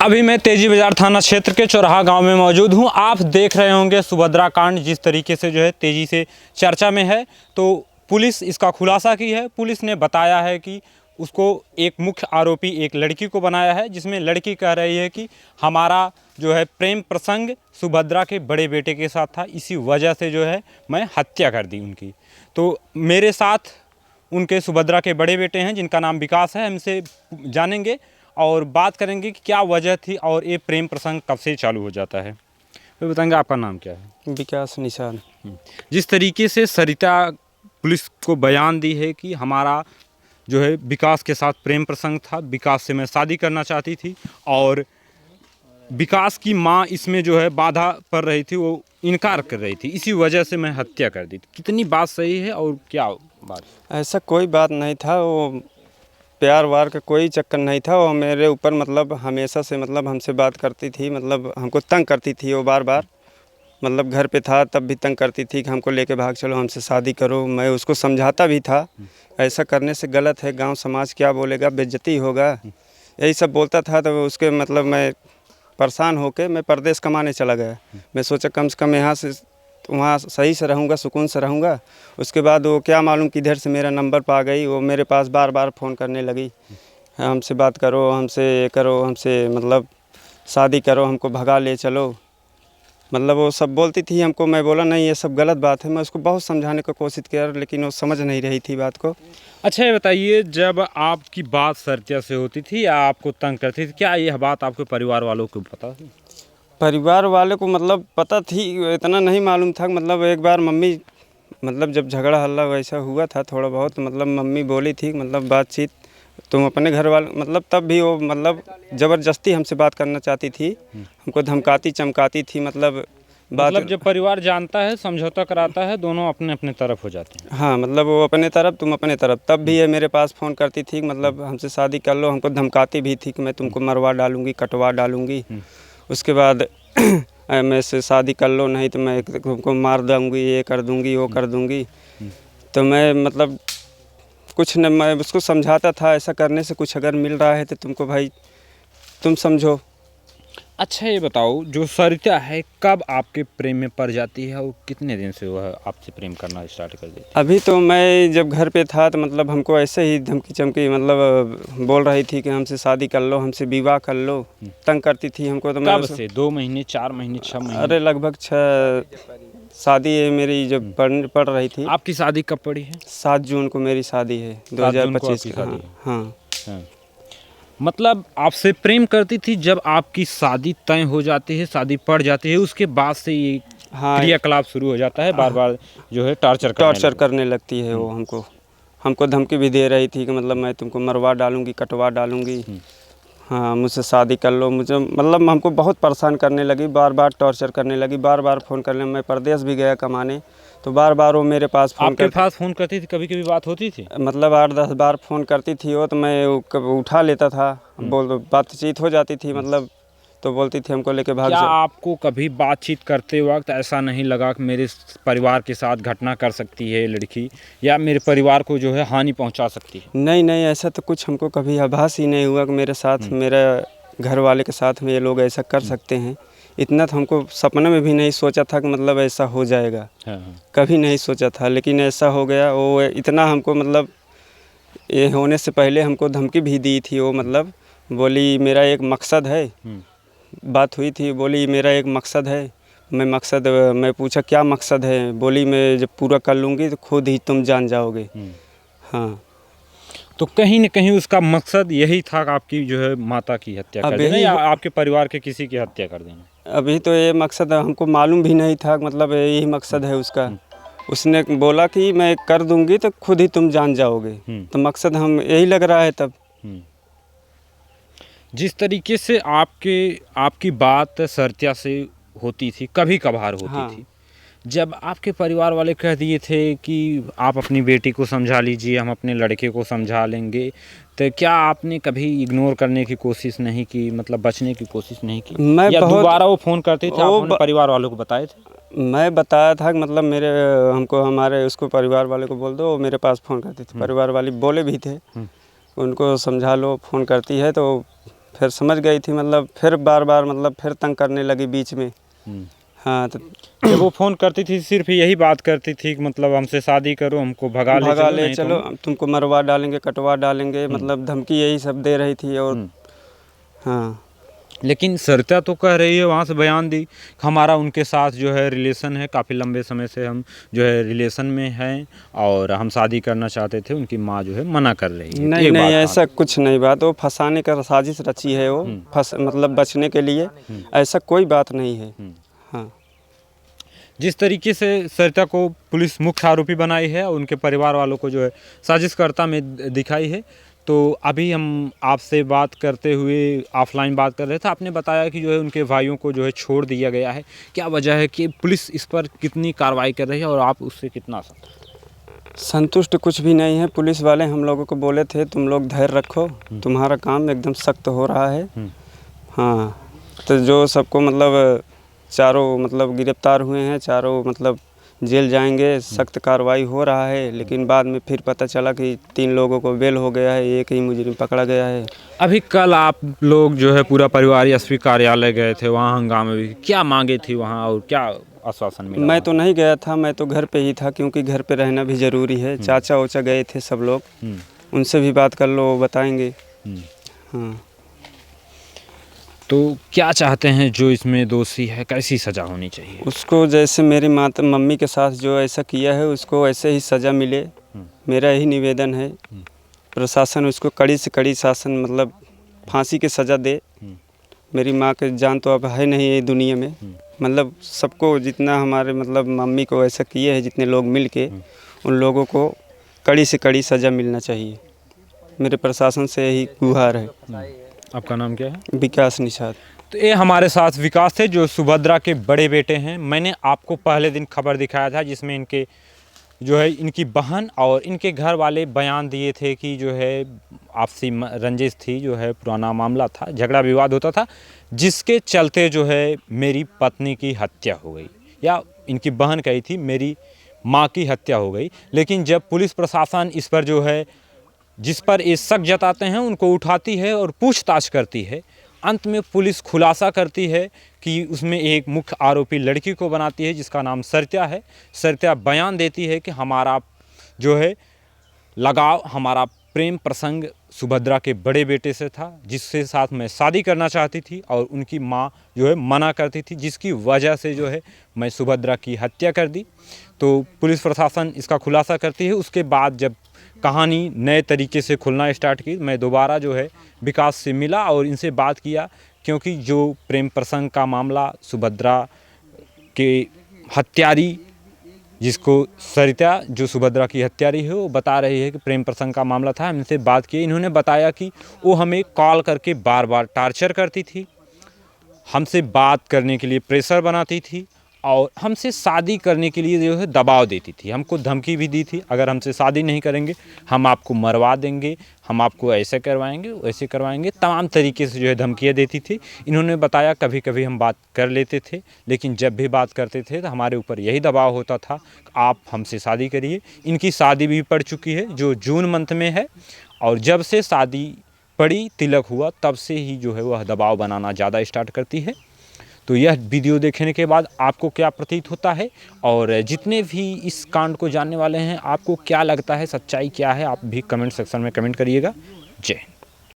अभी मैं तेजी बाजार थाना क्षेत्र के चौराहा गांव में मौजूद हूं। आप देख रहे होंगे सुभद्रा कांड जिस तरीके से जो है तेज़ी से चर्चा में है, तो पुलिस इसका खुलासा की है। पुलिस ने बताया है कि उसको एक मुख्य आरोपी एक लड़की को बनाया है, जिसमें लड़की कह रही है कि हमारा जो है प्रेम प्रसंग सुभद्रा के बड़े बेटे के साथ था, इसी वजह से जो है मैं हत्या कर दी उनकी। तो मेरे साथ उनके सुभद्रा के बड़े बेटे हैं जिनका नाम विकास है। हमसे जानेंगे और बात करेंगे कि क्या वजह थी और ये प्रेम प्रसंग कब से चालू हो जाता है। तो बताएंगे आपका नाम क्या है? विकास निशान। जिस तरीके से सरिता पुलिस को बयान दी है कि हमारा जो है विकास के साथ प्रेम प्रसंग था, विकास से मैं शादी करना चाहती थी और विकास की माँ इसमें जो है बाधा पड़ रही थी, वो इनकार कर रही थी, इसी वजह से मैं हत्या कर दी। कितनी बात सही है और क्या बात? ऐसा कोई बात नहीं था, वो प्यार वार का कोई चक्कर नहीं था। वो मेरे ऊपर मतलब हमेशा से मतलब हमसे बात करती थी, मतलब हमको तंग करती थी। वो बार बार मतलब घर पे था तब भी तंग करती थी कि हमको लेके भाग चलो, हमसे शादी करो। मैं उसको समझाता भी था, ऐसा करने से गलत है, गांव समाज क्या बोलेगा, बेइज्जती होगा, यही सब बोलता था। तो उसके मतलब मैं परेशान होकर मैं परदेश कमाने चला गया। मैं सोचा कम से कम यहाँ से वहाँ सही से रहूँगा, सुकून से रहूँगा। उसके बाद वो क्या मालूम किधर से मेरा नंबर पा गई। वो मेरे पास बार बार फ़ोन करने लगी, हमसे बात करो, हमसे ये करो, हमसे मतलब शादी करो, हमको भगा ले चलो, मतलब वो सब बोलती थी हमको। मैं बोला नहीं ये सब गलत बात है। मैं उसको बहुत समझाने की कोशिश किया लेकिन वो समझ नहीं रही थी बात को। अच्छा, ये बताइए, जब आपकी बात सरिता से होती थी या आपको तंग करती थी, क्या यह बात आपके परिवार वालों को पता थी? परिवार वाले को मतलब पता थी, इतना नहीं मालूम था। मतलब एक बार मम्मी मतलब जब झगड़ा हल्ला वैसा हुआ था थोड़ा बहुत, मतलब मम्मी बोली थी मतलब बातचीत तुम अपने घर वाले, मतलब तब भी वो मतलब ज़बरदस्ती हमसे बात करना चाहती थी, हमको धमकाती चमकाती थी। मतलब जब परिवार जानता है, समझौता कराता है, दोनों अपने अपने तरफ हो जाते हैं। हाँ, मतलब वो अपने तरफ तुम अपने तरफ। तब भी ये मेरे पास फ़ोन करती थी, मतलब हमसे शादी कर लो, हमको धमकाती भी थी कि मैं तुमको मरवा डालूँगी, कटवा डालूँगी। उसके बाद मैं से शादी कर लो, नहीं तो मैं तुमको मार दूँगी, ये कर दूँगी, वो कर दूँगी। तो मैं मतलब कुछ न, मैं उसको समझाता था ऐसा करने से कुछ अगर मिल रहा है तो तुमको भाई तुम समझो। अच्छा, ये बताओ, जो सरिता है कब आपके प्रेम में पड़ जाती है और कितने दिन से वह आपसे प्रेम करना स्टार्ट कर देती है? अभी तो मैं जब घर पे था तो मतलब हमको ऐसे ही धमकी चमकी मतलब बोल रही थी कि हमसे शादी कर लो, हमसे विवाह कर लो, तंग करती थी हमको। तो कब से? 2 महीने, 4 महीने, 6 महीने? अरे लगभग 6 शादी है मेरी जब पड़ रही थी। आपकी शादी कब पड़ी है? 7 जून को मेरी शादी है, 2025 की। हाँ। मतलब आपसे प्रेम करती थी, जब आपकी शादी तय हो जाती है, शादी पड़ जाती है, उसके बाद से ये क्रियाकलाप शुरू हो जाता है, बार बार जो है टॉर्चर करने लगती है। वो हमको धमकी भी दे रही थी कि मतलब मैं तुमको मरवा डालूँगी, कटवा डालूँगी, हाँ मुझसे शादी कर लो। मुझे मतलब हमको बहुत परेशान करने लगी, बार बार टॉर्चर करने लगी, बार बार फ़ोन करने। मैं परदेश भी गया कमाने तो बार बार वो मेरे पास फ़ोन करती थी। कभी कभी बात होती थी, मतलब 8-10 बार फ़ोन करती थी वो, तो मैं उठा लेता था, बातचीत हो जाती थी मतलब। तो बोलती थी हमको लेके भाग। क्या आपको कभी बातचीत करते वक्त ऐसा नहीं लगा कि मेरे परिवार के साथ घटना कर सकती है लड़की, या मेरे परिवार को जो है हानि पहुंचा सकती है? नहीं, ऐसा तो कुछ हमको कभी आभास ही नहीं हुआ कि मेरे साथ, मेरे घर वाले के साथ में ये लोग ऐसा कर सकते हैं। इतना तो हमको सपने में भी नहीं सोचा था कि मतलब ऐसा हो जाएगा। कभी नहीं सोचा था, लेकिन ऐसा हो गया। वो इतना हमको मतलब ये होने से पहले हमको धमकी भी दी थी। वो मतलब बोली मेरा एक मकसद है, बात हुई थी, बोली मेरा एक मकसद है। मैं पूछा क्या मकसद है, बोली मैं जब पूरा कर लूँगी तो खुद ही तुम जान जाओगे। हाँ, तो कहीं न कहीं उसका मकसद यही था कि आपकी जो है माता की हत्या कर देना, या आपके परिवार के किसी की हत्या कर देना? अभी तो ये मकसद हमको मालूम भी नहीं था, मतलब यही मकसद है उसका। उसने बोला कि मैं कर दूंगी तो खुद ही तुम जान जाओगे, तो मकसद हम यही लग रहा है तब। जिस तरीके से आपकी बात सरिता से होती थी, कभी कभार होती थी, जब आपके परिवार वाले कह दिए थे कि आप अपनी बेटी को समझा लीजिए, हम अपने लड़के को समझा लेंगे, तो क्या आपने कभी इग्नोर करने की कोशिश नहीं की, मतलब बचने की कोशिश नहीं की? या दोबारा वो फ़ोन करते थे, आपने परिवार वालों को बताए थे? मैं बताया था कि मतलब हमारे उसको परिवार वाले को बोल दो, वो मेरे पास फ़ोन करती थी। परिवार वाले बोले भी थे उनको समझा लो, फ़ोन करती है तो फिर समझ गई थी, मतलब फिर बार बार मतलब फिर तंग करने लगी बीच में। हाँ, तो जब वो फ़ोन करती थी सिर्फ यही बात करती थी कि मतलब हमसे शादी करो, हमको भगा ले चलो, नहीं चलो, तो तुमको मरवा डालेंगे, कटवा डालेंगे, मतलब धमकी यही सब दे रही थी। और हाँ, लेकिन सरिता तो कह रही है, वहाँ से बयान दी, हमारा उनके साथ जो है रिलेशन है, काफ़ी लंबे समय से हम जो है रिलेशन में हैं और हम शादी करना चाहते थे, उनकी माँ जो है मना कर रही है। नहीं एक नहीं, बात ऐसा कुछ नहीं बात, वो फंसाने का साजिश रची है, वो मतलब बचने के लिए, ऐसा कोई बात नहीं है। हाँ, जिस तरीके से सरिता को पुलिस मुख्य आरोपी बनाई है और उनके परिवार वालों को जो है साजिशकर्ता में दिखाई है, तो अभी हम आपसे बात करते हुए ऑफलाइन बात कर रहे थे, आपने बताया कि जो है उनके भाइयों को जो है छोड़ दिया गया है। क्या वजह है कि पुलिस इस पर कितनी कार्रवाई कर रही है और आप उससे कितना संतुष्ट कुछ भी नहीं है। पुलिस वाले हम लोगों को बोले थे, तुम लोग धैर्य रखो, तुम्हारा काम एकदम सख्त हो रहा है। हाँ, तो जो सबको मतलब चारों मतलब गिरफ्तार हुए हैं, चारों मतलब जेल जाएंगे, सख्त कार्रवाई हो रहा है। लेकिन बाद में फिर पता चला कि 3 लोगों को बेल हो गया है, एक ही मुजरिम पकड़ा गया है। अभी कल आप लोग जो है पूरा परिवार एसपी कार्यालय गए थे, वहाँ हंगामे भी, क्या मांगे थी वहाँ और क्या आश्वासन मिला? मैं तो नहीं गया था, मैं तो घर पे ही था, क्योंकि घर पे रहना भी ज़रूरी है। चाचा वाचा गए थे सब लोग, उनसे भी बात कर लो, वो बताएंगे। हाँ, तो क्या चाहते हैं जो इसमें दोषी है, कैसी सज़ा होनी चाहिए? उसको जैसे मेरी माता मम्मी के साथ जो ऐसा किया है, उसको ऐसे ही सज़ा मिले, मेरा यही निवेदन है। प्रशासन उसको कड़ी से कड़ी शासन मतलब फांसी की सज़ा दे। मेरी माँ की जान तो अब है नहीं ये दुनिया में, मतलब सबको जितना हमारे मतलब मम्मी को ऐसा किए हैं, जितने लोग मिल के, उन लोगों को कड़ी से कड़ी सज़ा मिलना चाहिए। मेरे प्रशासन से यही गुहार है। आपका नाम क्या है? विकास निषाद। तो ये हमारे साथ विकास थे जो सुभद्रा के बड़े बेटे हैं। मैंने आपको पहले दिन खबर दिखाया था जिसमें इनके जो है इनकी बहन और इनके घर वाले बयान दिए थे कि जो है आपसी रंजिश थी, जो है पुराना मामला था, झगड़ा विवाद होता था, जिसके चलते जो है मेरी पत्नी की हत्या हो गई, या इनकी बहन कही थी मेरी माँ की हत्या हो गई। लेकिन जब पुलिस प्रशासन इस पर जो है जिस पर ये शक जताते हैं उनको उठाती है और पूछताछ करती है, अंत में पुलिस खुलासा करती है कि उसमें एक मुख्य आरोपी लड़की को बनाती है जिसका नाम सरिता है। सरिता बयान देती है कि हमारा जो है लगाव, हमारा प्रेम प्रसंग सुभद्रा के बड़े बेटे से था, जिसके साथ मैं शादी करना चाहती थी और उनकी माँ जो है मना करती थी, जिसकी वजह से जो है मैं सुभद्रा की हत्या कर दी। तो पुलिस प्रशासन इसका खुलासा करती है। उसके बाद जब कहानी नए तरीके से खुलना स्टार्ट की, मैं दोबारा जो है विकास से मिला और इनसे बात किया, क्योंकि जो प्रेम प्रसंग का मामला सुभद्रा के हत्यारी, जिसको सरिता जो सुभद्रा की हत्यारी है, वो बता रही है कि प्रेम प्रसंग का मामला था। हम इनसे बात किए, इन्होंने बताया कि वो हमें कॉल करके बार बार टार्चर करती थी, हमसे बात करने के लिए प्रेशर बनाती थी और हमसे शादी करने के लिए जो है दबाव देती थी। हमको धमकी भी दी थी, अगर हमसे शादी नहीं करेंगे हम आपको मरवा देंगे, हम आपको ऐसे करवाएंगे, वैसे करवाएंगे, तमाम तरीके से जो है धमकियाँ देती थी। इन्होंने बताया कभी कभी हम बात कर लेते थे, लेकिन जब भी बात करते थे तो हमारे ऊपर यही दबाव होता था आप हमसे शादी करिए। इनकी शादी भी पड़ चुकी है जो जून मंथ में है, और जब से शादी पड़ी, तिलक हुआ, तब से ही जो है वह दबाव बनाना ज़्यादा स्टार्ट करती है। तो यह वीडियो देखने के बाद आपको क्या प्रतीत होता है, और जितने भी इस कांड को जानने वाले हैं आपको क्या लगता है, सच्चाई क्या है, आप भी कमेंट सेक्शन में कमेंट करिएगा। जय हिंद।